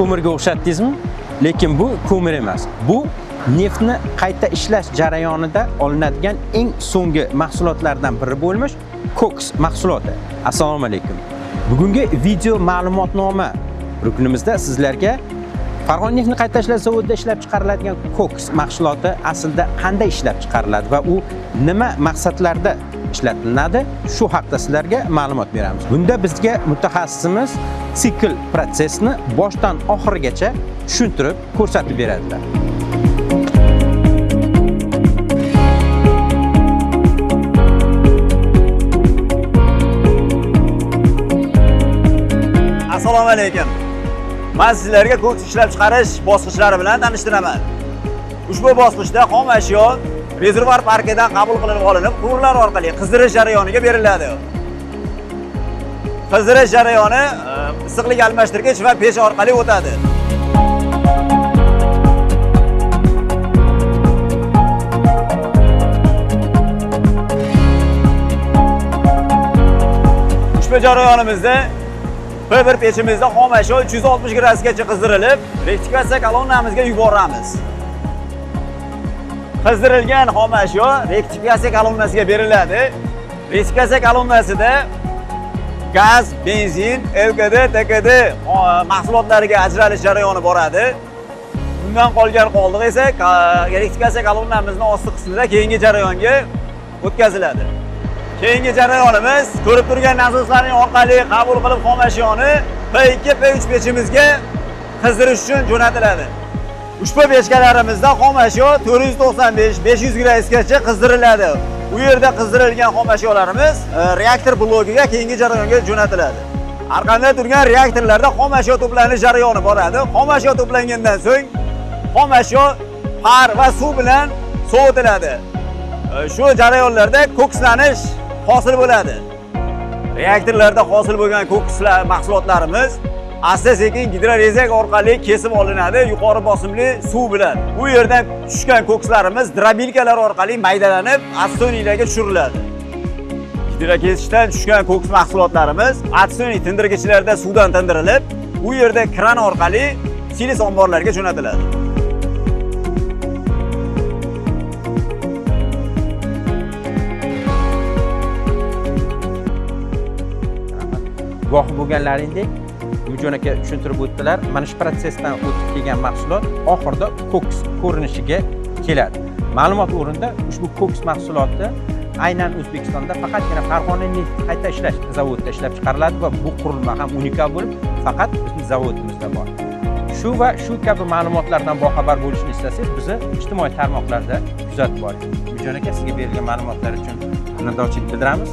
ko'mirga o'xshatdingizmi? Lekin bu ko'mir emas. Bu neftni qayta ishlash jarayonida olinadigan eng so'nggi mahsulotlardan biri bo'lmish koks mahsuloti. Assalomu alaykum. Bugungi video ma'lumotnoma ruknimizda sizlarga Farg'ona neftni qayta ishlash zavodida ishlab chiqariladigan koks mahsuloti aslida qanday ishlab chiqariladi va u nima maqsadlarda ishlatiladi, shu haqida sizlarga ma'lumot beramiz. Bunda bizga mutaxassisimiz sikl protsessni boshdan oxirigacha tushuntirib ko'rsatib beradilar. Assalomu alaykum. Men sizlarga koks ishlab chiqarish bosqichlari bilan tanishtiraman. Ushbu bosqichda xom ashyo rezervuar parkidan qabul qilinib olinib, quvurlar orqali qizdirish jarayoniga beriladi. Qizdirish jarayoni issiqlik almashtirgich va pech orqali o'tadi. Ushbu jarayonimizda bir pechimizda xom ashyo 360 gradusgacha qizdirilib, rektifikatsiya kolonnamizga yuboramiz. Qizdirilgan xom ashyo rektifikatsiya kolonnasiga beriladi. Rektifikatsiya kolonnasida gaz, benzin, LKD, TKD mahsulotlariga ajralish jarayoni boradi. Bundan qolgan qoldiq esa rektifikatsiya kolonnamizning osti qismida keyingi jarayonga o'tkaziladi. Keyingi jarayonimiz ko'rib turgan nasoslarning orqali qabul qilib xom ashyoni P2, P3 pechimizga qizdirish uchun jo'natiladi. Ushbu pechkalarimizda xom ashyo 495-500 gradusgacha qizdiriladi. U yerda qizdirilgan xom ashyolarimiz reaktor blokiga keyingi jarayonga jo'natiladi. Arqanda turgan reaktorlarda xom ashyo to'planish jarayoni boradi. Xom ashyo to'plangandan so'ng xom ashyo har va suv bilan sovitiladi. Shu jarayonlarda kokslanish hosil bo'ladi. Reaktorlarda hosil bo'lgan kokslar mahsulotlarimiz asta-sekin gidrorezak orqali kesib olinadi yuqori bosimli suv bilan. Bu yerdan tushgan kokslarimiz drobilkalar orqali maydalanib, atstoniyalarga tushiriladi. Gidrokesishdan tushgan koks mahsulotlarimiz atstoniy tindirgichlarda suvdan tindirilib, u yerda kran orqali silis omborlarga jo'natiladi. Guvoh bo'lganlaringdek, Mujon aka tushuntirib o'tdilar. Mana shu protsessdan o'tib kelgan mahsulot oxirida koks ko'rinishiga keladi. Ma'lumot o'rinda ushbu koks mahsuloti aynan O'zbekistonda faqatgina Farg'ona neft qayta ishlash zavodida ishlab chiqariladi va bu qurilma ham unikal bo'lib, faqat bizning zavodimizda bor. Shu va shu kabi ma'lumotlardan boxabar bo'lishni istasangiz, bizni ijtimoiy tarmoqlarda kuzatib boring. Mujon aka, sizga berilgan ma'lumotlar uchun minnatdorchilik bildiramiz.